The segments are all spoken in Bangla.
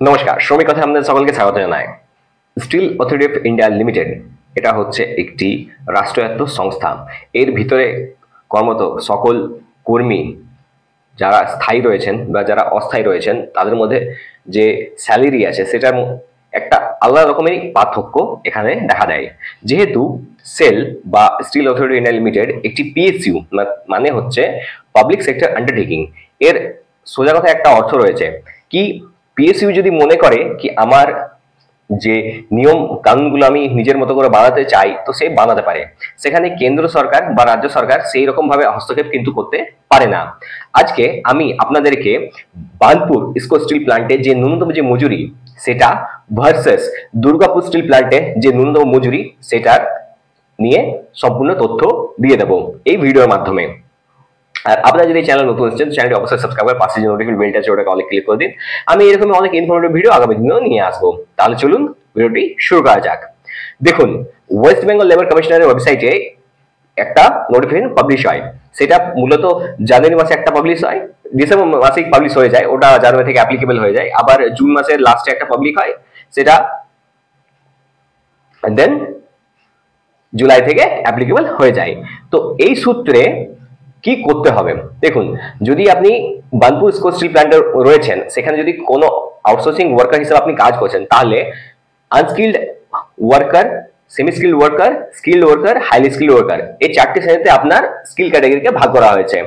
নমস্কার, শ্রমিক কথায় আমাদের সকলকে স্বাগত জানাই। Steel authority of India limited এটা হচ্ছে একটি রাষ্ট্রায়ত্ত সংস্থা। এর ভিতরে কর্মরত সকল কর্মী যারা স্থায়ী রয়েছেন বা যারা অস্থায়ী রয়েছেন তাদের মধ্যে যে স্যালারি আছে সেটার একটা আলাদা রকমেরই পার্থক্য এখানে দেখা দেয়। যেহেতু সেল বা স্টিল অথরিটি ইন্ডিয়া লিমিটেড একটি পিএসইউ মানে হচ্ছে পাবলিক সেক্টর আন্ডারটেকিং, এর সোজা কথা একটা অর্থ রয়েছে কি পিএসইউ যদি মনে করে কি আমার যে নিয়ম কানুনগুলো আমি নিজের মতো করে বানাতে চাই তো সে বানাতে পারে, সেখানে কেন্দ্র সরকার বা রাজ্য সরকার সেই রকম ভাবে হস্তক্ষেপ কিন্তু করতে পারে না। আজকে আমি আপনাদেরকে বার্নপুর ইস্কো স্টিল প্ল্যান্টে যে ন্যূনতম যে মজুরি সেটা ভার্সেস দুর্গাপুর স্টিল প্ল্যান্টে যে ন্যূনতম মজুরি সেটার নিয়ে সম্পূর্ণ তথ্য দিয়ে দেবো এই ভিডিওর মাধ্যমে। আর আপনারা যদি চ্যানেল নতুন এসেছেন চ্যানেলটি অবশ্যই সাবস্ক্রাইব করে পাশে যে নোটিফিকেশন বেলটা আছে ওটাকে অনেক ক্লিক করে দিন। আমি এরকম অনেক ইনফরমেটিভ ভিডিও আগামী দিনেও নিয়ে আসবো। তাহলে চলুন ভিডিওটি শুরু করা যাক। দেখুন, ওয়েস্ট বেঙ্গল লেবার কমিশনারের ওয়েবসাইটে একটা নোটিফিকেশন পাবলিশ হয়, সেটা মূলত জানুয়ারি মাসে একটা পাবলিশ হয়, ডিসেম্বর মাসে পাবলিশ হয়ে যায়, ওটা জানুয়ারি থেকে অ্যাপ্লিকেবল হয়ে যায়। আবার জুন মাসের লাস্টে একটা পাবলিক হয়, সেটা দেন জুলাই থেকে অ্যাপ্লিকেবল হয়ে যায়। তো এই সূত্রে কি করতে হবে দেখুন, যদি আপনি বার্নপুর ইস্কো স্টিল প্ল্যান্টে রয়েছেন সেখানে যদি কোনো আউটসোর্সিং ওয়ার্কার হিসেবে আপনি কাজ করছেন তাহলে unskilled worker, semi skilled worker, skilled worker, highly skilled worker এই চারটি শ্রেণীতে আপনার স্কিল ক্যাটাগরিকে ভাগ করা হয়েছে।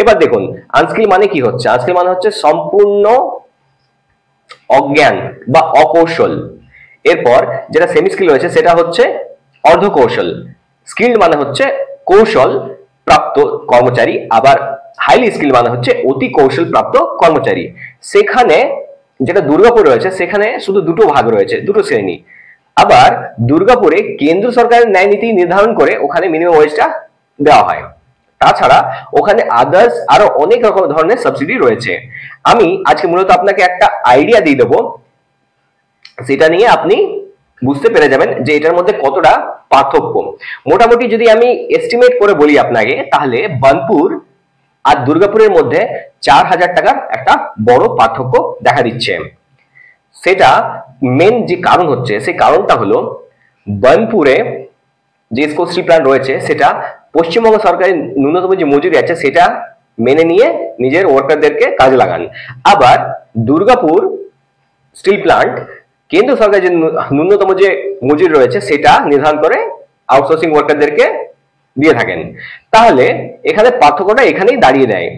এবার দেখুন আনস্কিল মানে কি হচ্ছে, আনস্কিল মানে হচ্ছে সম্পূর্ণ অজ্ঞান বা অকৌশল। এরপর যেটা সেমি স্কিল রয়েছে সেটা হচ্ছে অর্ধ কৌশল। স্কিল্ড মানে হচ্ছে কৌশল প্রাপ্ত কর্মচারী, আবার হাইলি স্কিল মানে হচ্ছে অতি কৌশল প্রাপ্ত কর্মচারী। সেখানে যেটা দুর্গাপুর রয়েছে সেখানে শুধু দুটো ভাগ রয়েছে, দুটো শ্রেণী। আবার দুর্গাপুরে কেন্দ্র সরকারের ন্যায় নীতি নির্ধারণ করে ওখানে মিনিমাম ওয়েজটা দেওয়া হয়। তাছাড়া ওখানে আদার্স আরো অনেক রকম ধরনের সাবসিডি রয়েছে। আমি আজকে মূলত আপনাকে একটা আইডিয়া দিয়ে দেবো, সেটা নিয়ে আপনি বুঝতে পেরে যাবেন যে এটার মধ্যে কতটা পার্থক্য। মোটামুটি যদি আমি এস্টিমেট করে বলি আপনাকে, তাহলে বার্নপুর আর দুর্গাপুরের মধ্যে 4,000 টাকার একটা বড় পার্থক্য দেখা দিচ্ছে। সেটা মেন যে কারণ হচ্ছে, সেই কারণটা হলো বার্নপুরে যে ইস্কো স্টিল প্ল্যান্ট রয়েছে সেটা পশ্চিমবঙ্গ সরকারের ন্যূনতম যে মজুরি আছে সেটা মেনে নিয়ে নিজের ওয়ার্কারদেরকে কাজে লাগান। আবার দুর্গাপুর স্টিল প্ল্যান্ট কেন্দ্র সরকার যে ন্যূনতম যে মজুরি রয়েছে সেটা নির্ধারণ করে আউটসোর্সিং ওয়ার্কারদেরকে দিয়ে থাকেন। তাহলে এখানে পার্থক্যটা এখানেই দাঁড়িয়ে দেয়।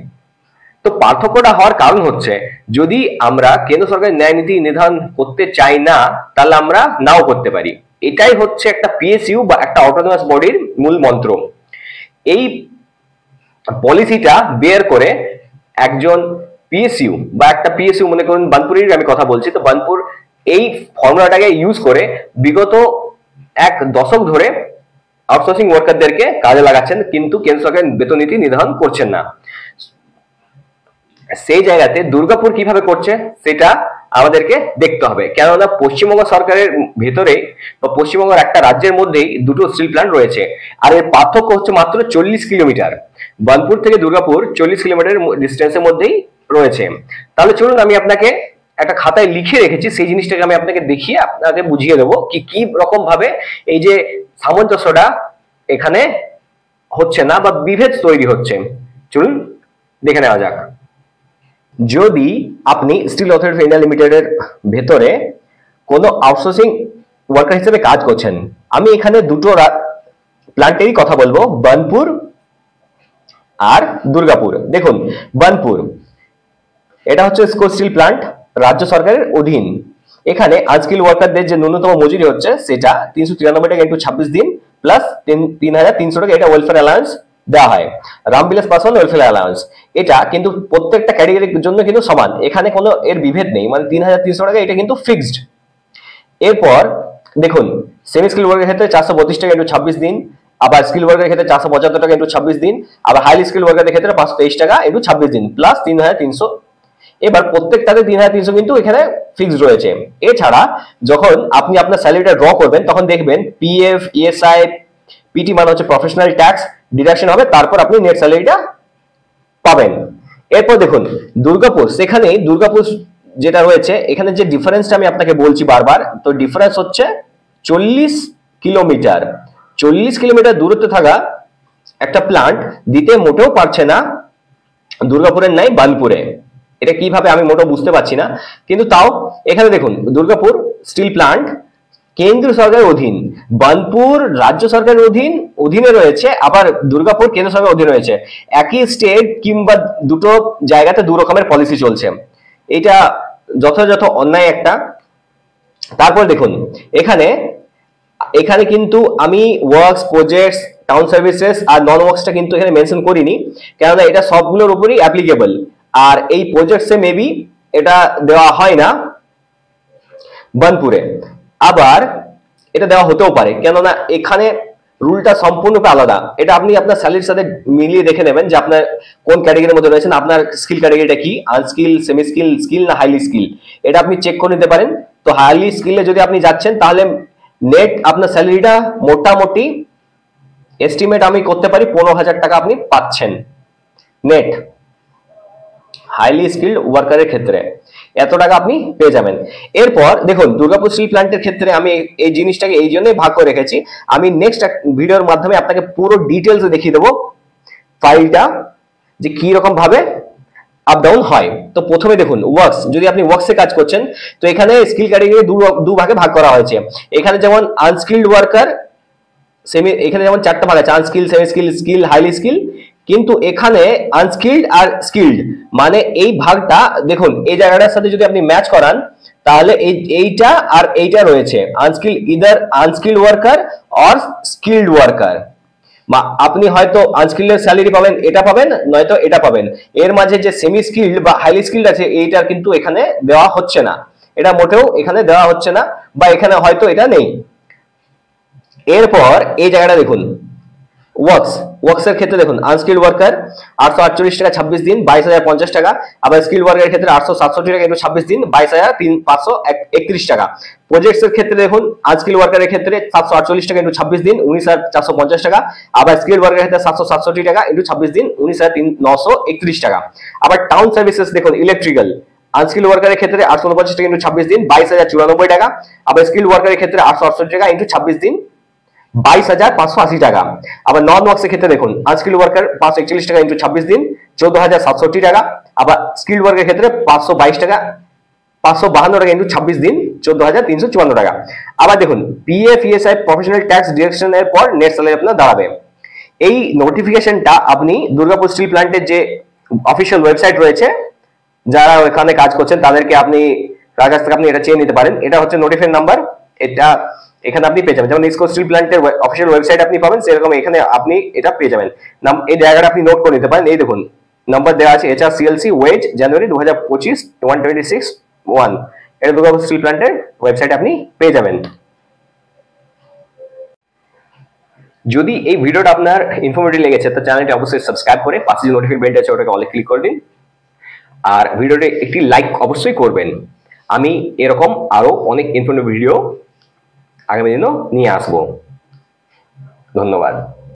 তো পার্থক্যটা হওয়ার কারণ হচ্ছে যদি আমরা কেন্দ্র সরকারের ন্যায় নীতি নির্ধারণ করতে চাই না তাহলে আমরা নাও করতে পারি। এটাই হচ্ছে একটা পিএসইউ বা একটা অটোনমাস বডির মূল মন্ত্র। এই পলিসিটা বের করে একজন পিএসইউ বা একটা পিএসইউ মনে করুন বার্নপুরের আমি কথা বলছি, তো বার্নপুর এই ফর্মুলাটাকে ইউজ করে বিগত 1 দশক ধরে আউটসোর্সিং ওয়ার্কারদেরকে কাজে লাগাচ্ছেন, কিন্তু কেন্দ্র সরকার বেতন নীতি নির্ধারণ করছেন না। সেই জায়গাতে দুর্গাপুর কিভাবে করছে সেটা আমাদেরকে দেখতে হবে, কেননা পশ্চিমবঙ্গ সরকারের ভেতরে বা পশ্চিমবঙ্গের একটা রাজ্যের মধ্যেই দুটো স্টিল প্ল্যান্ট রয়েছে, আর এর পার্থক্য হচ্ছে মাত্র 40 কিলোমিটার। বার্নপুর থেকে দুর্গাপুর 40 কিলোমিটার ডিস্টেন্সের মধ্যেই রয়েছে। তাহলে চলুন আমি আপনাকে একটা খাতায় লিখে রেখেছি, সেই জিনিসটাকে আমি আপনাকে দেখিয়ে আপনাকে বুঝিয়ে দেবো কি কি রকম ভাবে এই যে সামঞ্জস্যটা এখানে হচ্ছে না বা বিভেদ তৈরি হচ্ছে। চলুন দেখে নেওয়া যাক। যদি আপনি স্টিল অথরিটি অফ ইন্ডিয়া লিমিটেডের ভেতরে কোনো আউটসোর্সিং ওয়ার্কার হিসেবে কাজ করছেন, আমি এখানে দুটো প্ল্যান্টেরই কথা বলবো, বার্নপুর আর দুর্গাপুর। দেখুন বার্নপুর এটা হচ্ছে ইস্কো স্টিল প্ল্যান্ট, রাজ্য সরকারের অধীন। এখানে আনস্কিল ওয়ার্কারদের যে ন্যূনতম মজুরি হচ্ছে সেটা 393 টাকা ইন্টু 26 দিন প্লাস 3,300 টাকা, এটা ওয়েলফেয়ার অ্যালাউন্স দেওয়া হয়, রামবিলাস পাসওয়ান ওয়েলফেয়ার অ্যালাউন্স। এটা কিন্তু প্রত্যেকটা ক্যাটাগরির জন্য কিন্তু সমান, এখানে কোনো এর বিভেদ নেই, মানে 3,300 টাকা এটা কিন্তু ফিক্সড। এরপর দেখুন সেমি স্কিল ওয়ার্কের ক্ষেত্রে 432 টাকা ইন্টু 26 দিন, আবার স্কিল ওয়ার্কের ক্ষেত্রে 475 টাকা ইন্টু 26 দিন, আবার হাইলি স্কিল ওয়ার্কারের ক্ষেত্রে 523 টাকা ইন্টু 26 দিন প্লাস 3,300। এবার প্রত্যেকটাতে 3,300 কিন্তু এখানে ফিক্সড রয়েছে। এছাড়া যখন আপনি আপনার স্যালারিটা ড্র করবেন তখন দেখবেন পিএফ, ইএসআই, পিটি মানে হচ্ছে প্রফেশনাল ট্যাক্স ডিডাকশন হবে, তারপর আপনি নেট স্যালারিটা পাবেন। এরপর দেখুন দুর্গাপুর, সেখানে দুর্গাপুর যেটা রয়েছে এখানে যে ডিফারেন্সটা আমি আপনাকে বলছি বারবার, তো ডিফারেন্স হচ্ছে 40 কিলোমিটার। 40 কিলোমিটার দূরত্বে থাকা একটা প্লান্ট দিতে মোটেও পারছে না দুর্গাপুরের নাই বার্নপুরে। এটা কিভাবে আমি মোটেও বুঝতে পারছি না, কিন্তু তাও এখানে দেখুন দুর্গাপুর স্টিল প্লান্ট কেন্দ্র সরকারের অধীন, বার্নপুর রাজ্য সরকারের অধীনে রয়েছে, আবার দুর্গাপুর কেন্দ্র সরকারের অধীনে রয়েছে। একই স্টেট কিংবা দুটো জায়গাতে দু রকমের পলিসি চলছে, এটা যথাযথ অন্যায় একটা। তারপর দেখুন এখানে এখানে কিন্তু আমি ওয়ার্কস, প্রজেক্টস, টাউন সার্ভিসেস আর নন ওয়ার্কসটা কিন্তু এখানে মেনশন করিনি, কেননা এটা সবগুলোর উপরই অ্যাপ্লিকেবল। আর এই প্রজেক্টসে মেবি এটা দেওয়া হয় না বার্নপুরে, আবার এটা দেওয়া হতেও পারে, কেননা এখানে রুলটা সম্পূর্ণরূপে আলাদা। এটা আপনি আপনার স্যালারির সাথে মিলিয়ে দেখে নেবেন যে আপনার কোন ক্যাটাগরির মধ্যে রয়েছেন, আপনার স্কিল ক্যাটাগরিটা কি, আনস্কিল, সেমি স্কিল, স্কিল না হাইলি স্কিল, এটা আপনি চেক করে নিতে পারেন। তো হাইলি স্কিলে যদি আপনি যাচ্ছেন তাহলে নেট আপনার স্যালারিটা মোটামুটি এস্টিমেট আমি করতে পারি 15,000 টাকা আপনি পাচ্ছেন নেট। হাইলি স্কিল্ড ওয়ার্কারের ক্ষেত্রে এত টাকা আপনি পেয়ে যাবেন। এরপর দেখুন দুর্গাপুর স্টিল প্ল্যান্টের ক্ষেত্রে আমি এই জিনিসটাকে এই জন্যই ভাগ করে রেখেছি, আমি নেক্সট ভিডিওর মাধ্যমে আপনাকে পুরো ডিটেলস দেখিয়ে দেবো ফাইলটা যে কি রকম ভাবে আপ ডাউন হয়। তো প্রথমে দেখুন ওয়ার্কস, যদি আপনি ওয়ার্কসে কাজ করছেন তো এখানে স্কিল ক্যাটাগরি দু ভাগে ভাগ করা হয়েছে। এখানে যেমন আনস্কিল্ড ওয়ার্কার, এখানে যেমন 4টা ভাগ আছে, unskilled, semi skill, skill, highly skill. কিন্তু এখানে আনস্কিল্ড আর স্কিল্ড মানে এই ভাগটা দেখুন এই জায়গাটার সাথে যদি আপনি ম্যাচ করান তাহলে এইটা আর এইটা রয়েছে unskilled, either unskilled worker or skilled worker. আপনি হয়তো আনস্কিল্ডের স্যালারি পাবেন, এটা পাবেন, নয়তো এটা পাবেন। এর মাঝে যে সেমি স্কিল্ড বা হাইলি স্কিল্ড আছে এইটা কিন্তু এখানে দেওয়া হচ্ছে না, এটা মোটেও এখানে দেওয়া হচ্ছে না, বা এখানে হয়তো এটা নেই। এরপর এই জায়গাটা দেখুন ওয়ার্কসের ক্ষেত্রে দেখুন আনস্কিল্ড ওয়ার্কার 848 টাকা 26 দিন 22,050 টাকা, আবার স্কিল ওয়ার্কারের ক্ষেত্রে 867 টাকা into 26 দিন 22,531 টাকা। প্রজেক্টসের ক্ষেত্রে দেখুন আনস্কিল ওয়ার্কারের ক্ষেত্রে 748 টাকা into 26 দিন 19,450 টাকা, আবার স্কিল ওয়ার্কারের ক্ষেত্রে 767 টাকা into 26 দিন 19,931 টাকা। আবার টাউন সার্ভিসেস দেখুন ইলেকট্রিক্যাল আনস্কিল ওয়ার্কারের ক্ষেত্রে 849 টাকা into 26 দিন 22,094 টাকা, আবার স্কিল ওয়ার্কারের ক্ষেত্রে 868 টাকা into 26 দিন 22,580 টাকা। আবার নন ওয়ার্কসের ক্ষেত্রে দেখুন আনস্কিল ওয়ার্কার 541 টাকা into 26 দিন 14,067 টাকা, আবার স্কিল ওয়ার্কের ক্ষেত্রে 552 টাকা 552 টাকা into 26 দিন 14,354 টাকা। আবার দেখুন পিএফ, ইএসআই, প্রফেশনাল ট্যাক্স ডিডাকশনের পর নেট স্যালারি আপনার দাঁড়াবে। এই নোটিফিকেশনটা আপনি দুর্গাপুর স্টিল প্ল্যান্টের যে অফিসিয়াল ওয়েবসাইট রয়েছে, যারা ওখানে কাজ করছেন তাদেরকে আপনি তার কাছ থেকে আপনি এটা চেয়ে নিতে পারেন। এটা হচ্ছে নোটিফিকেশন নাম্বার, এটা এখানে আপনি পেয়ে যাবেন। যেমন ইসকো স্টিল প্ল্যান্টের অফিসিয়াল ওয়েবসাইট আপনি পাবেন, সেরকম এখানে আপনি এটা পেয়ে যাবেন। এই জায়গাটা আপনি নোট করে নিতে পারেন। এই দেখুন নাম্বার দেওয়া আছে HRCLC ওয়েজ জানুয়ারি 2025 126 এটা দুর্গাপুর স্টিল প্ল্যান্টের ওয়েবসাইটে আপনি পেয়ে যাবেন। যদি এই ভিডিওটা আপনার ইনফরমেটিভ লেগেছে তো চ্যানেলটি অবশ্যই সাবস্ক্রাইব করে পাশে যে নোটিফিকেশন বেলটা আছে ওটাকে অলে ক্লিক করে দিন, আর ভিডিওতে একটি লাইক অবশ্যই করবেন। আমি এরকম আরো অনেক ইনফরমেটিভ ভিডিও আগামী দিনও নিয়ে আসবো। ধন্যবাদ।